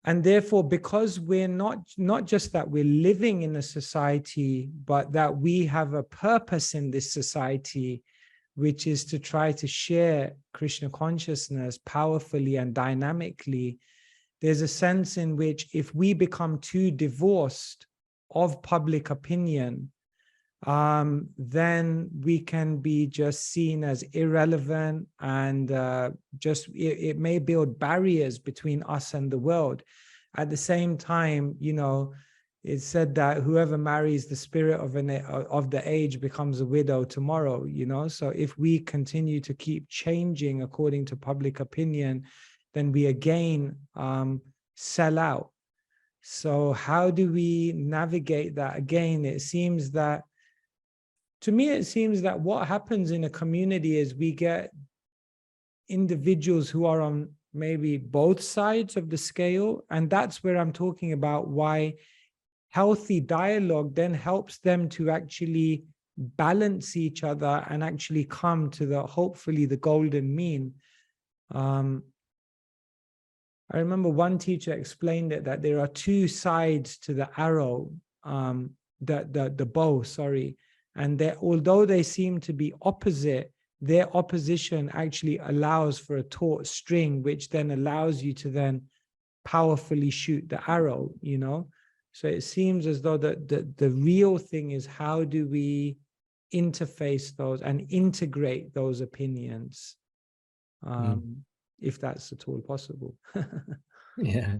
therefore, because we're not just that we're living in a society, but that we have a purpose in this society, which is to try to share Krishna consciousness powerfully and dynamically, there's a sense in which if we become too divorced of public opinion, then we can be just seen as irrelevant, and it may build barriers between us and the world. At the same time, it's said that whoever marries the spirit of the age becomes a widow tomorrow, So if we continue to keep changing according to public opinion, then we again sell out. So how do we navigate that? Again, to me, it seems that what happens in a community is we get individuals who are on maybe both sides of the scale. And that's where I'm talking about why healthy dialogue then helps them to actually balance each other and actually come to hopefully the golden mean. I remember one teacher explained it, that there are two sides to the arrow, the bow, sorry. And although they seem to be opposite, their opposition actually allows for a taut string, which then allows you to then powerfully shoot the arrow, So it seems as though the real thing is, how do we interface those and integrate those opinions? if that's at all possible. Yeah.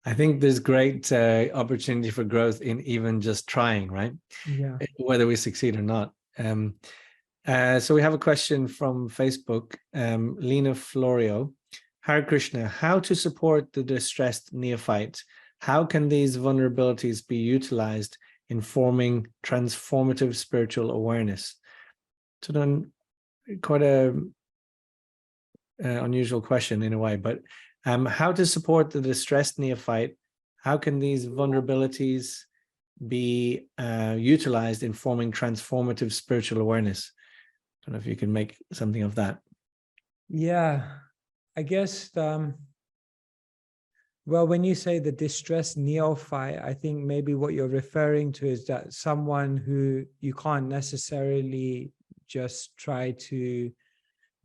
I think there's great opportunity for growth in even just trying, right? Yeah. Whether we succeed or not. So we have a question from Facebook, Lena Florio. Hare Krishna, how to support the distressed neophyte? How can these vulnerabilities be utilized in forming transformative spiritual awareness? So then, quite a unusual question in a way, but how to support the distressed neophyte? How can these vulnerabilities be utilized in forming transformative spiritual awareness? I don't know if you can make something of that. Yeah, I guess, well, when you say the distressed neophyte, I think maybe what you're referring to is that someone who you can't necessarily just try to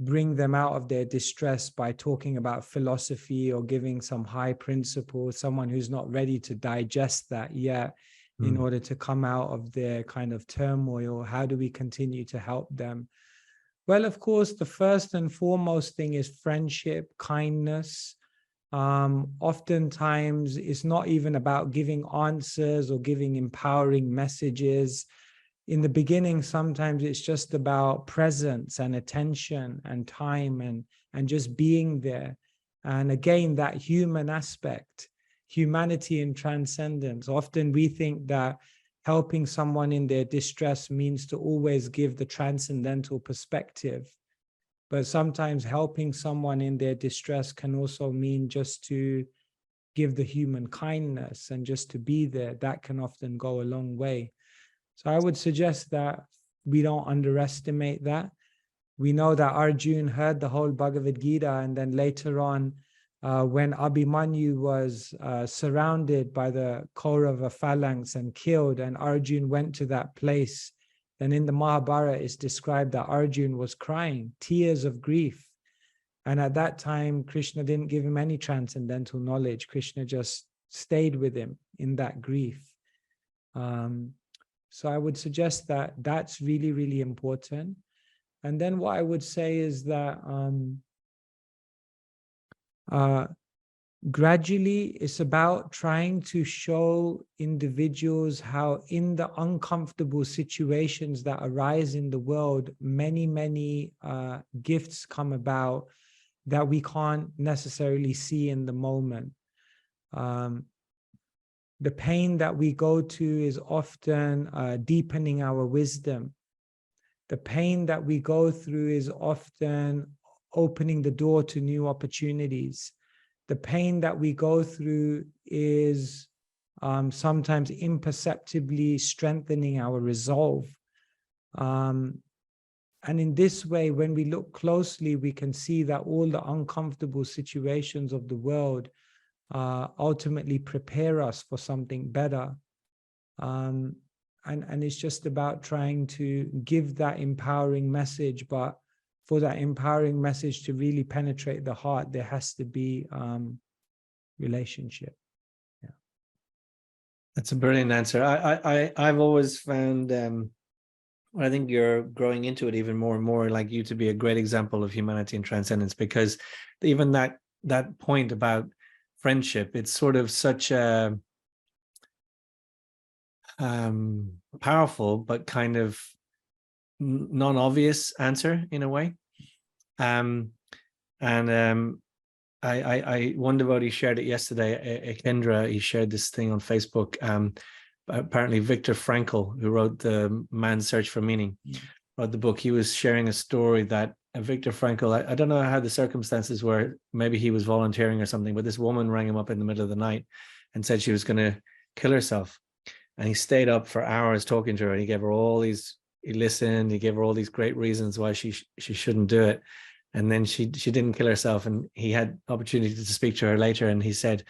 bring them out of their distress by talking about philosophy or giving some high principle, someone who's not ready to digest that yet in order to come out of their kind of turmoil. How do we continue to help them? Well, of course, the first and foremost thing is friendship, kindness. Oftentimes, it's not even about giving answers or giving empowering messages. In the beginning, sometimes it's just about presence and attention and time and just being there. And again, that human aspect, humanity and transcendence. Often we think that helping someone in their distress means to always give the transcendental perspective. But sometimes helping someone in their distress can also mean just to give the human kindness and just to be there. That can often go a long way. So I would suggest that we don't underestimate that. We know that Arjuna heard the whole Bhagavad Gita, and then later on, when Abhimanyu was surrounded by the Kaurava phalanx and killed, and Arjuna went to that place, then in the Mahabharata it's described that Arjuna was crying, tears of grief. And at that time, Krishna didn't give him any transcendental knowledge. Krishna just stayed with him in that grief. So I would suggest that that's really, really important. And then what I would say is that gradually it's about trying to show individuals how in the uncomfortable situations that arise in the world, many, many gifts come about that we can't necessarily see in the moment. The pain that we go to is often deepening our wisdom. The pain that we go through is often opening the door to new opportunities. The pain that we go through is sometimes imperceptibly strengthening our resolve. And in this way, when we look closely, we can see that all the uncomfortable situations of the world ultimately prepare us for something better. And it's just about trying to give that empowering message, but for that empowering message to really penetrate the heart, there has to be relationship. Yeah, that's a brilliant answer. I've always found, I think you're growing into it even more and more, like you to be a great example of humanity and transcendence, because even that point about friendship, it's sort of such a powerful but kind of non-obvious answer in a way. I one devotee shared it yesterday. Kendra, he shared this thing on Facebook. Apparently Viktor Frankl, who wrote the Man's Search for Meaning, wrote the book. He was sharing a story that Viktor Frankl, I don't know how the circumstances were, maybe he was volunteering or something, but this woman rang him up in the middle of the night and said she was going to kill herself. And he stayed up for hours talking to her, and he gave her all these, he listened, he gave her all these great reasons why she shouldn't do it. And then she didn't kill herself, and he had opportunity to speak to her later, and he said,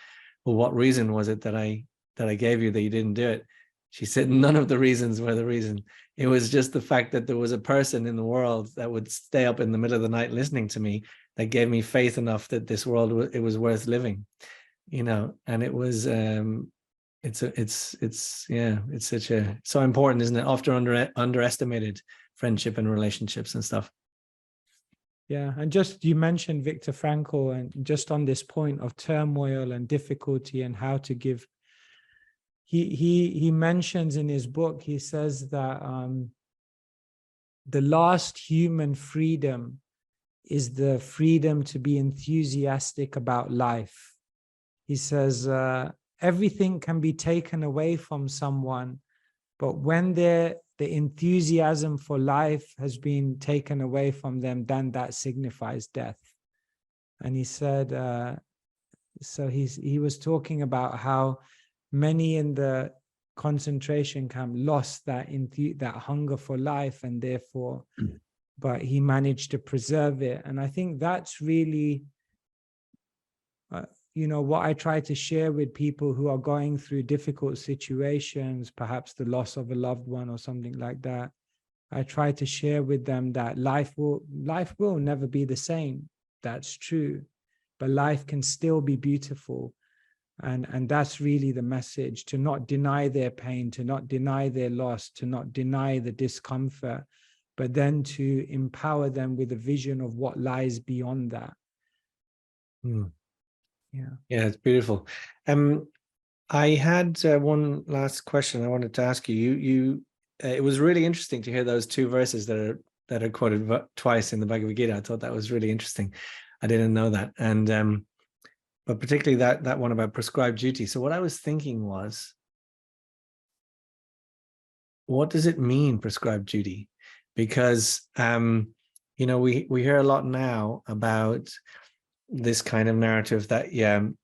well, what reason was it that I gave you that you didn't do it? She said, none of the reasons were the reason. It was just the fact that there was a person in the world that would stay up in the middle of the night listening to me that gave me faith enough that this world, it was worth living, you know. And it was, it's such a, so important, isn't it? Often underestimated, friendship and relationships and stuff. Yeah, and just you mentioned Viktor Frankl, and just on this point of turmoil and difficulty and how to give, he mentions in his book, he says that the last human freedom is the freedom to be enthusiastic about life. He says everything can be taken away from someone, but when the enthusiasm for life has been taken away from them, then that signifies death. And he said, so he was talking about how many in the concentration camp lost that hunger for life, and therefore, but he managed to preserve it. And I think that's really, what I try to share with people who are going through difficult situations, perhaps the loss of a loved one or something like that. I try to share with them that life will never be the same. That's true, but life can still be beautiful. And that's really the message, to not deny their pain, to not deny their loss, to not deny the discomfort, but then to empower them with a vision of what lies beyond that. Yeah, it's beautiful. I had one last question I wanted to ask you. It was really interesting to hear those two verses that are quoted twice in the Bhagavad Gita. I thought that was really interesting. I didn't know that, and but particularly that one about prescribed duty. So what I was thinking was, what does it mean, prescribed duty? Because we hear a lot now about this kind of narrative that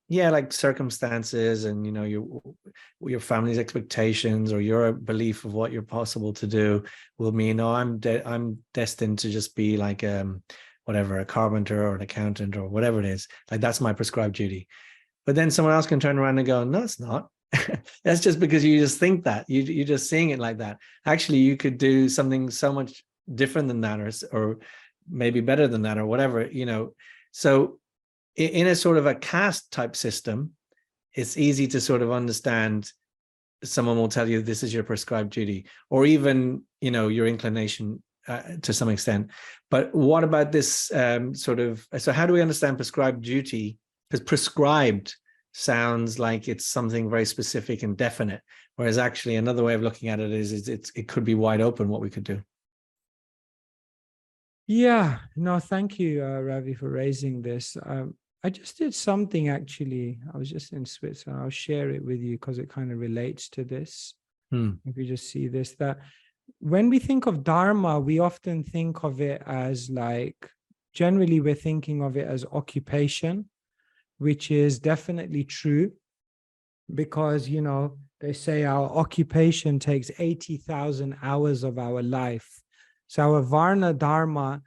like circumstances and your family's expectations or your belief of what you're possible to do will mean, I'm destined to just be like whatever, a carpenter or an accountant or whatever it is. Like, that's my prescribed duty. But then someone else can turn around and go, no, it's not. That's just because you just think that you're just seeing it like that. Actually, you could do something so much different than that, or maybe better than that, or whatever, so in a sort of a caste type system, it's easy to sort of understand. Someone will tell you this is your prescribed duty, or even, your inclination to some extent. But what about this so how do we understand prescribed duty? Because prescribed sounds like it's something very specific and definite, whereas actually another way of looking at it is it could be wide open what we could do. Yeah, no, thank you, Ravi, for raising this. I just did something, actually. I was just in Switzerland. I'll share it with you because it kind of relates to this. If you just see this, that when we think of Dharma, we often think of it as generally we're thinking of it as occupation, which is definitely true because, they say our occupation takes 80,000 hours of our life. So our Varna Dharma,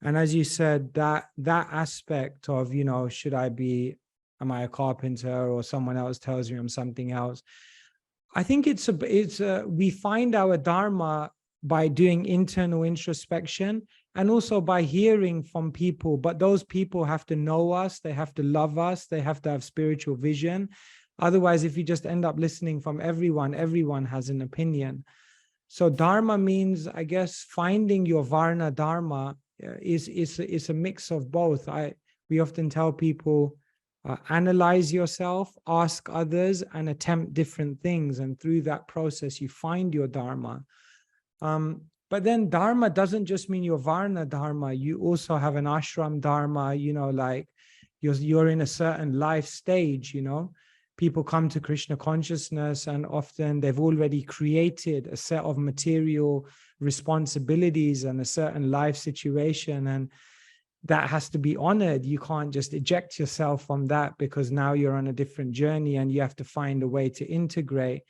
and as you said, that aspect of, am I a carpenter, or someone else tells me I'm something else. I think we find our Dharma by doing internal introspection and also by hearing from people, but those people have to know us, they have to love us, they have to have spiritual vision. Otherwise, if you just end up listening from everyone has an opinion. So Dharma means, I guess, finding your Varna Dharma is a mix of both. We often tell people, analyze yourself, ask others, and attempt different things. And through that process, you find your Dharma. But then Dharma doesn't just mean your Varna Dharma. You also have an ashram Dharma, like you're in a certain life stage, People come to Krishna consciousness and often they've already created a set of material responsibilities and a certain life situation, and that has to be honored. You can't just eject yourself from that because now you're on a different journey and you have to find a way to integrate.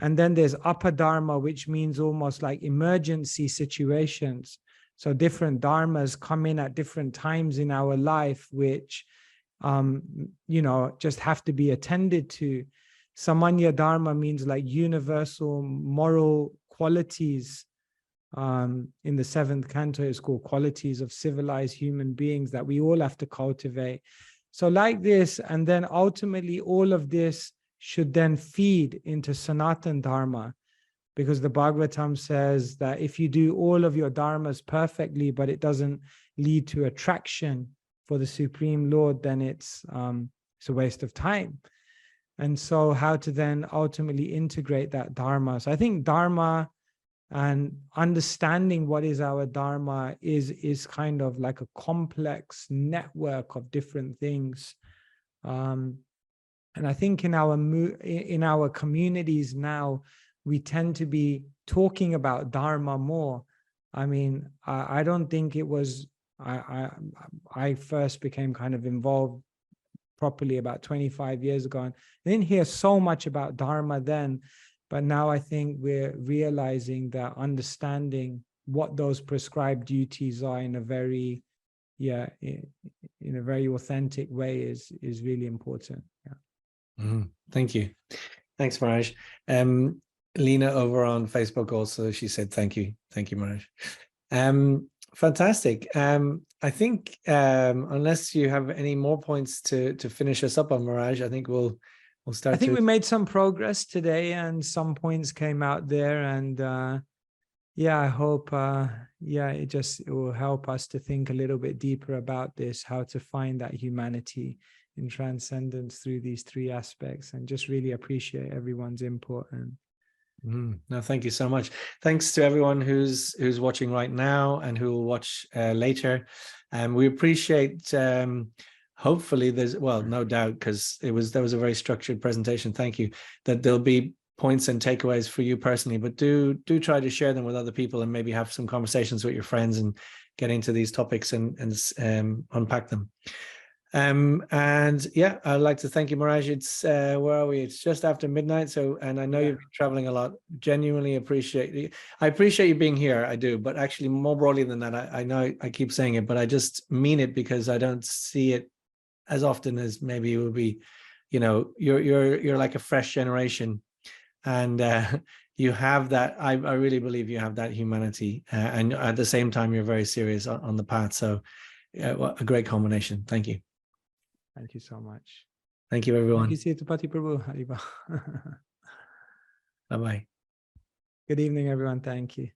And then there's Apadharma, which means almost like emergency situations. So different dharmas come in at different times in our life, which just have to be attended to. Samanya Dharma means like universal moral qualities. In the 7th canto, it's called qualities of civilized human beings that we all have to cultivate. So like this, and then ultimately all of this should then feed into Sanatan Dharma, because the Bhagavatam says that if you do all of your dharmas perfectly, but it doesn't lead to attraction for the Supreme Lord, then it's a waste of time. And so how to then ultimately integrate that dharma. So I think dharma and understanding what is our dharma is kind of like a complex network of different things. And I think in our communities now, we tend to be talking about dharma more. I mean, I don't think it was, I first became kind of involved properly about 25 years ago, and I didn't hear so much about dharma then, but now I think we're realizing that understanding what those prescribed duties are in a very, in a very authentic way is really important. Thank you. Thanks, Maharaj. Lena over on Facebook also, she said thank you. Thank you, Maharaj. Fantastic. I think unless you have any more points to finish us up on, Maharaj, I think we'll start. I think we made some progress today, and some points came out there, and I hope it will help us to think a little bit deeper about this, how to find that humanity in transcendence through these three aspects, and just really appreciate everyone's input. And no, thank you so much. Thanks to everyone who's watching right now and who will watch later. We appreciate. Hopefully, no doubt, because there was a very structured presentation. Thank you. That there'll be points and takeaways for you personally, but do try to share them with other people and maybe have some conversations with your friends and get into these topics and unpack them. And yeah, I'd like to thank you, Maharaj. It's where are we? It's just after midnight. So, and I know you've been traveling a lot. Genuinely appreciate you. I appreciate you being here. I do, but actually more broadly than that, I know I keep saying it, but I just mean it because I don't see it as often as maybe it would be. You know, you're like a fresh generation, and you have that. I really believe you have that humanity, and at the same time, you're very serious on the path. So, a great combination. Thank you. Thank you so much. Thank you, everyone. Thank you, Sitapati Prabhu. Bye-bye. Good evening, everyone. Thank you.